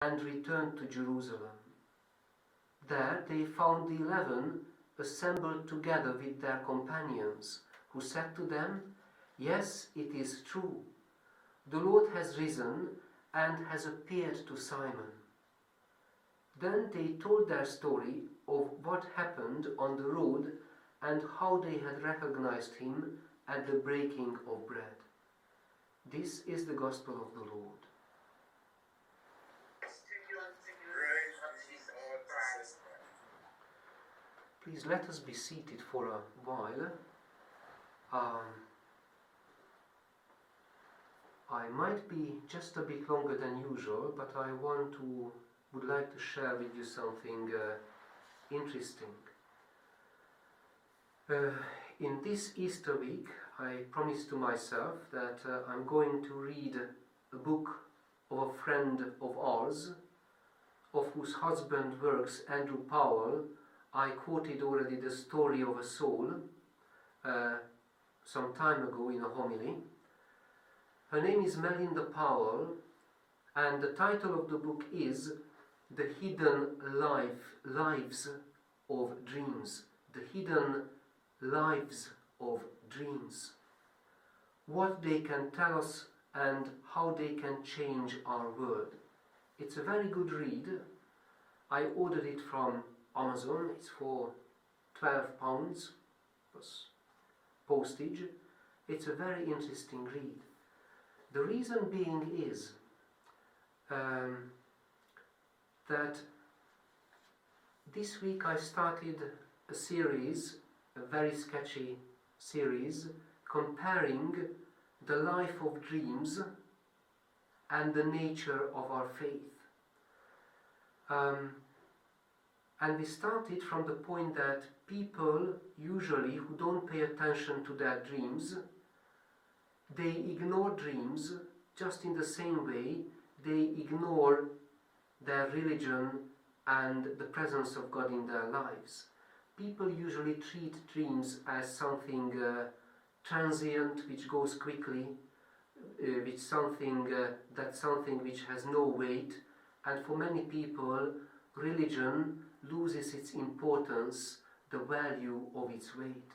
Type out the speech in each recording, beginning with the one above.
and returned to Jerusalem. There they found the 11 assembled together with their companions, who said to them, "Yes, it is true. The Lord has risen and has appeared to Simon." Then they told their story of what happened on the road and how they had recognized him at the breaking of bread. This is the gospel of the Lord. Please let us be seated for a while. I might be just a bit longer than usual, but I would like to share with you something interesting. In this Easter week, I promised to myself that I'm going to read a book of a friend of ours, of whose husband works, Andrew Powell. I quoted already the story of a soul some time ago in a homily. Her name is Melinda Powell, and the title of the book is The Hidden Lives of Dreams. The Hidden Lives of Dreams. What they can tell us and how they can change our world. It's a very good read. I ordered it from Amazon. It's for £12 plus postage. It's a very interesting read. The reason being is that this week I started a series, a very sketchy series, comparing the life of dreams and the nature of our faith. And we started from the point that people usually who don't pay attention to their dreams, they ignore dreams just in the same way they ignore their religion and the presence of God in their lives. People usually treat dreams as something transient, which goes quickly, that's something which has no weight, and for many people, religion loses its importance, the value of its weight.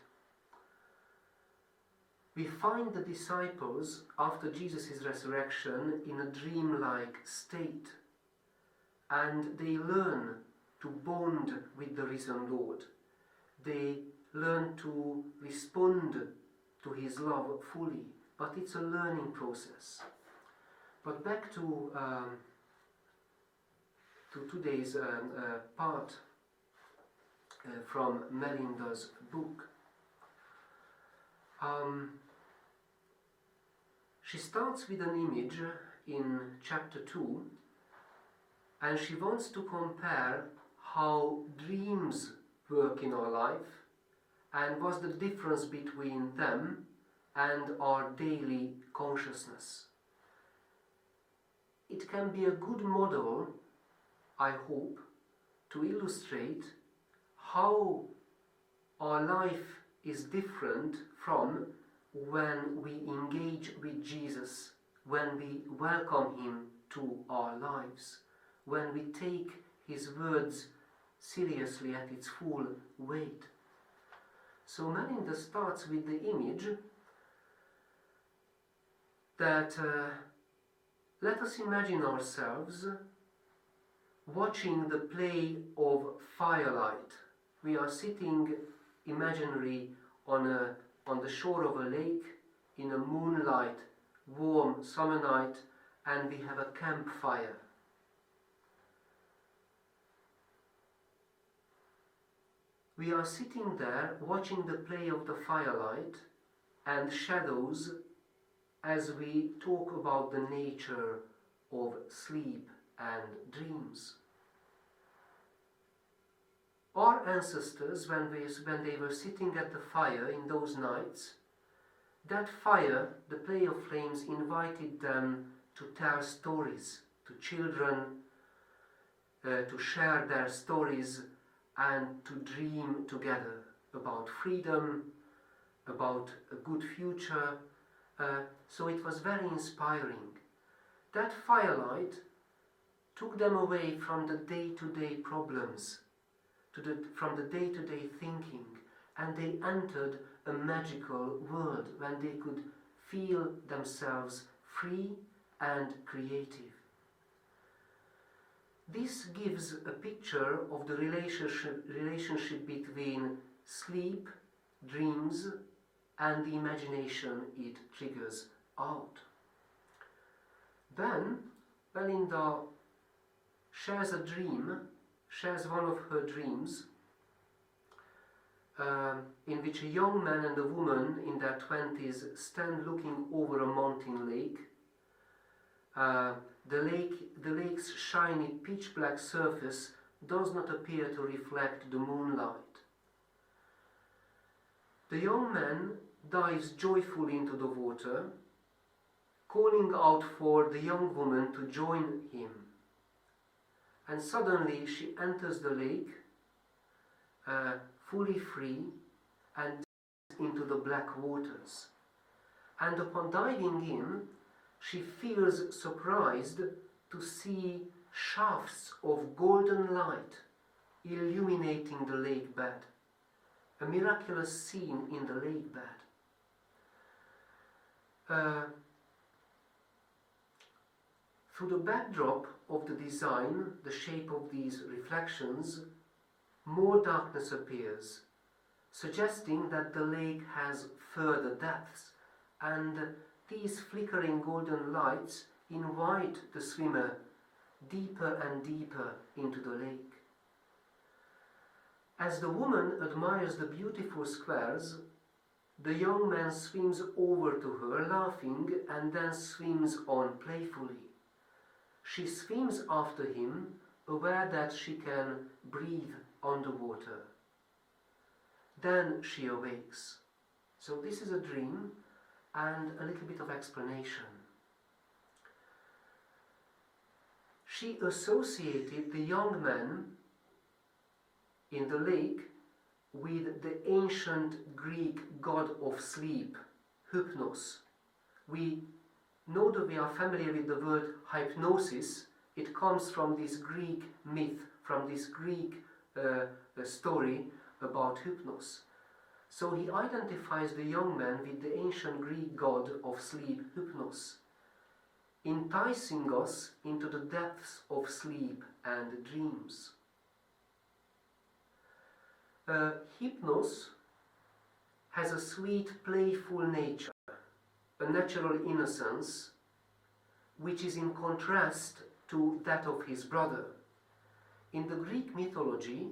We find the disciples after Jesus' resurrection in a dreamlike state, and they learn to bond with the risen Lord. They learn to respond to his love fully, but it's a learning process. But back to today's part from Melinda's book. She starts with an image in chapter 2, and she wants to compare how dreams work in our life and what's the difference between them and our daily consciousness. It can be a good model, I hope, to illustrate how our life is different from when we engage with Jesus, when we welcome him to our lives, when we take his words seriously at its full weight. So Melinda starts with the image that let us imagine ourselves watching the play of firelight. We are sitting imaginary on the shore of a lake in a moonlight, warm summer night, and we have a campfire. We are sitting there watching the play of the firelight and shadows as we talk about the nature of sleep and dreams. Our ancestors, when they were sitting at the fire in those nights, that fire, the play of flames, invited them to tell stories to children, to share their stories and to dream together about freedom, about a good future. So it was very inspiring. That firelight took them away from the day-to-day problems, from the day-to-day thinking, and they entered a magical world when they could feel themselves free and creative. This gives a picture of the relationship between sleep, dreams, and the imagination it triggers out. Then Belinda shares one of her dreams, in which a young man and a woman in their 20s stand looking over a mountain lake. The lake's shiny pitch black surface does not appear to reflect the moonlight. The young man dives joyfully into the water, calling out for the young woman to join him. And suddenly she enters the lake, fully free, and into the black waters. And upon diving in, she feels surprised to see shafts of golden light illuminating the lake bed. A miraculous scene in the lake bed. Through the backdrop of the design, the shape of these reflections, more darkness appears, suggesting that the lake has further depths, and these flickering golden lights invite the swimmer deeper and deeper into the lake. As the woman admires the beautiful squares, the young man swims over to her, laughing, and then swims on playfully. She swims after him, aware that she can breathe underwater. Then she awakes. So this is a dream and a little bit of explanation. She associated the young man in the lake with the ancient Greek god of sleep, Hypnos. We know that we are familiar with the word hypnosis. It comes from this Greek myth, from this Greek story about Hypnos. So he identifies the young man with the ancient Greek god of sleep, Hypnos, enticing us into the depths of sleep and dreams. Hypnos has a sweet, playful nature, a natural innocence, which is in contrast to that of his brother. In the Greek mythology,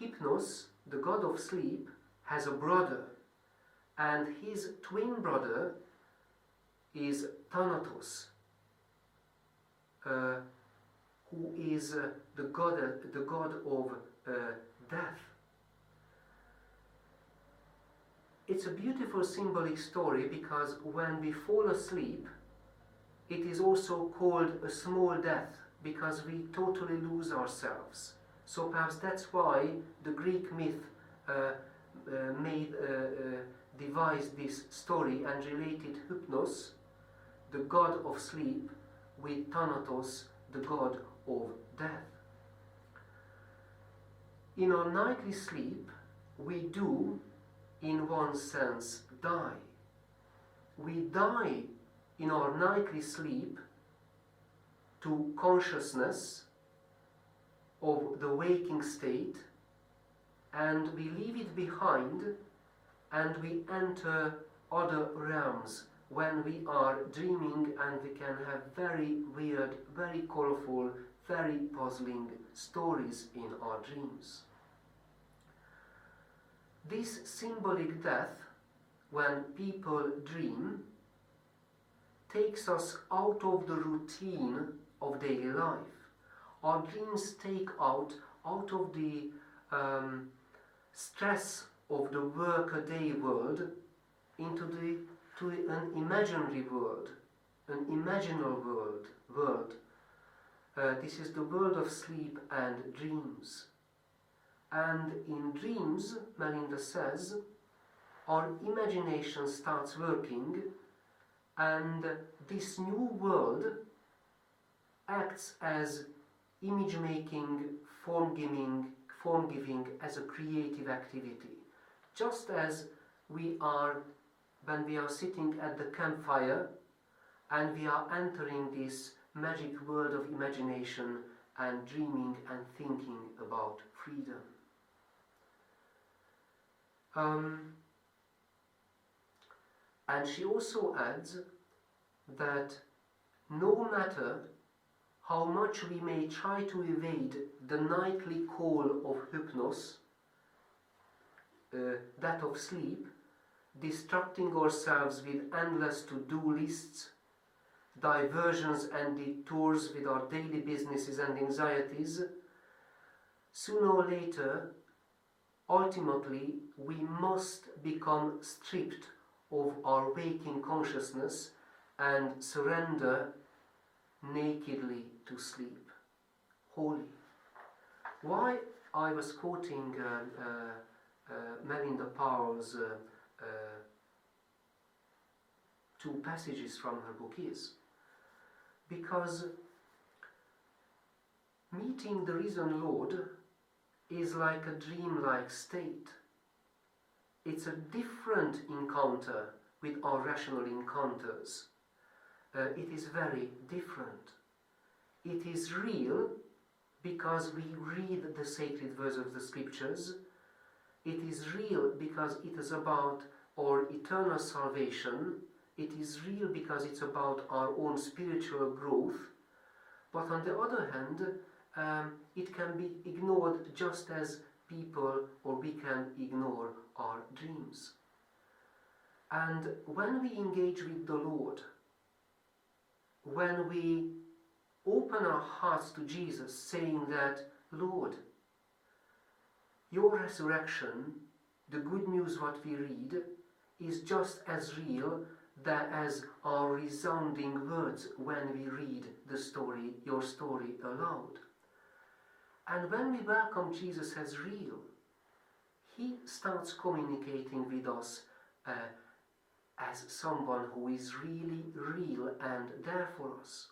Hypnos, the god of sleep, has a brother, and his twin brother is Thanatos, who is the god of death. It's a beautiful symbolic story because when we fall asleep, it is also called a small death because we totally lose ourselves. So perhaps that's why the Greek myth devised this story and related Hypnos, the god of sleep, with Thanatos, the god of death. In our nightly sleep, we do, in one sense, die. We die in our nightly sleep to consciousness of the waking state, and we leave it behind and we enter other realms when we are dreaming, and we can have very weird, very colorful, very puzzling stories in our dreams. This symbolic death, when people dream, takes us out of the routine of daily life. Our dreams take out of the stress of the workaday world into an imaginary world, an imaginal world. This is the world of sleep and dreams. And in dreams, Melinda says, our imagination starts working, and this new world acts as image making, form giving as a creative activity. Just as we are, when we are sitting at the campfire and we are entering this magic world of imagination and dreaming and thinking about freedom. And she also adds that no matter how much we may try to evade the nightly call of hypnos, that of sleep, distracting ourselves with endless to-do lists, diversions and detours with our daily businesses and anxieties, sooner or later, ultimately, we must become stripped of our waking consciousness and surrender nakedly to sleep, wholly. Why I was quoting Melinda Powell's two passages from her book is because meeting the risen Lord is like a dreamlike state. It's a different encounter with our rational encounters. It is very different. It is real because we read the sacred verse of the scriptures. It is real because it is about our eternal salvation. It is real because it's about our own spiritual growth. But on the other hand, it can be ignored just as people or we can ignore our dreams. And when we engage with the Lord, when we open our hearts to Jesus, saying that, Lord, your resurrection, the good news what we read, is just as real as our resounding words when we read the story, your story aloud. And when we welcome Jesus as real, he starts communicating with us as someone who is really real and there for us.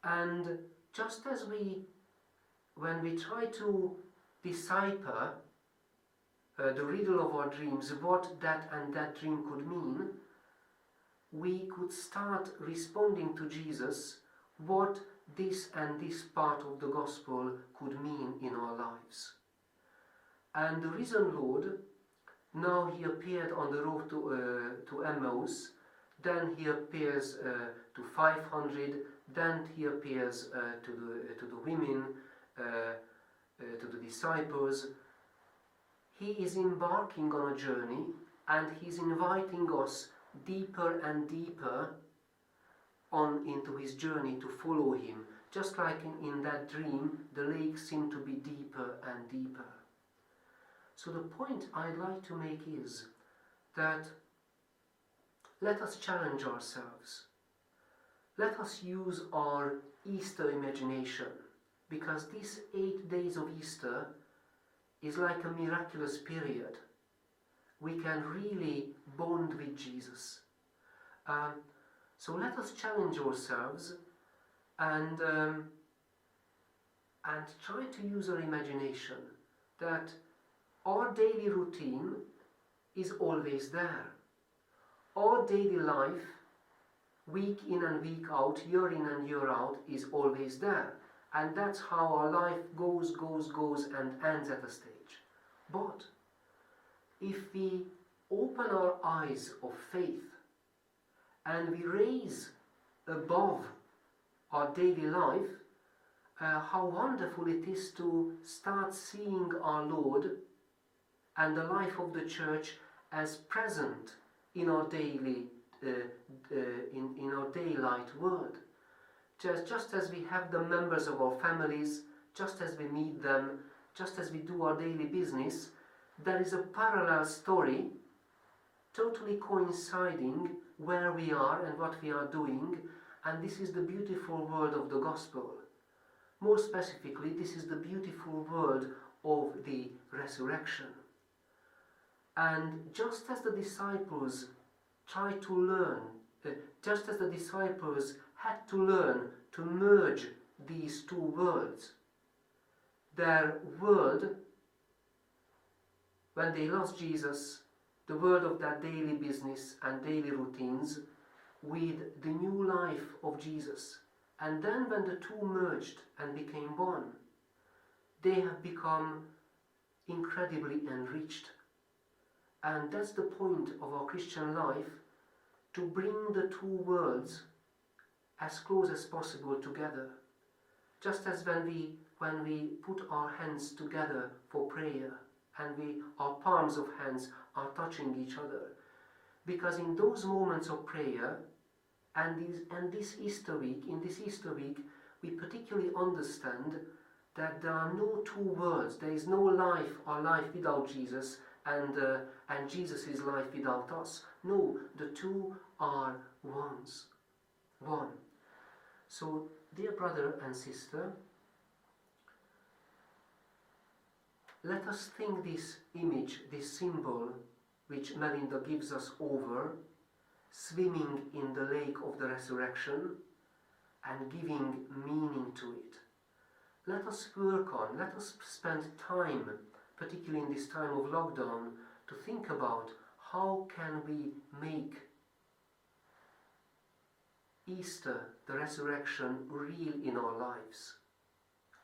And just as when we try to decipher the riddle of our dreams, what that and that dream could mean, we could start responding to Jesus what this and this part of the gospel could mean in our lives. And the risen Lord, now he appeared on the road to Emmaus, then he appears to 500, then he appears to the women, to the disciples. He is embarking on a journey and he's inviting us deeper and deeper on into his journey to follow him. Just like in that dream, the lake seemed to be deeper and deeper. So the point I'd like to make is that let us challenge ourselves. Let us use our Easter imagination, because these 8 days of Easter is like a miraculous period. We can really bond with Jesus. So let us challenge ourselves and try to use our imagination that our daily routine is always there. Our daily life, week in and week out, year in and year out, is always there. And that's how our life goes and ends at a stage. But if we open our eyes of faith and we raise above our daily life, how wonderful it is to start seeing our Lord and the life of the church as present in our daily, in our daylight world. Just as we have the members of our families, just as we meet them, just as we do our daily business, there is a parallel story, totally coinciding where we are and what we are doing, and this is the beautiful word of the gospel. More specifically, this is the beautiful word of the resurrection. And just as the disciples tried to learn, just as the disciples had to learn to merge these two worlds. Their world, when they lost Jesus, the world of their daily business and daily routines, with the new life of Jesus. And then when the two merged and became one, they have become incredibly enriched. And that's the point of our Christian life, to bring the two worlds as close as possible together. Just as when we put our hands together for prayer and our palms of hands are touching each other. Because in those moments of prayer in this Easter week, we particularly understand that there are no two worlds. There is no life or life without Jesus and Jesus' life without us. No, the two are one. So, dear brother and sister, let us think this image, this symbol which Melinda gives us over, swimming in the lake of the resurrection and giving meaning to it. Let us work on, let us spend time, particularly in this time of lockdown, to think about how can we make Easter, the resurrection, real in our lives.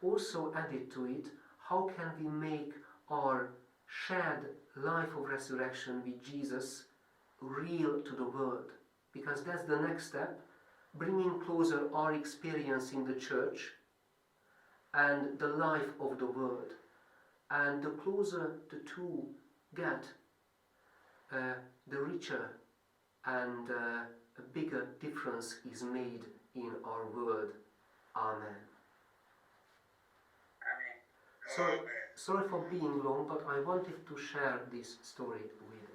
Also added to it, how can we make our shared life of resurrection with Jesus real to the world? Because that's the next step, bringing closer our experience in the church and the life of the world. And the closer the two get, the richer and a bigger difference is made in our world. Amen. Sorry for being long, but I wanted to share this story with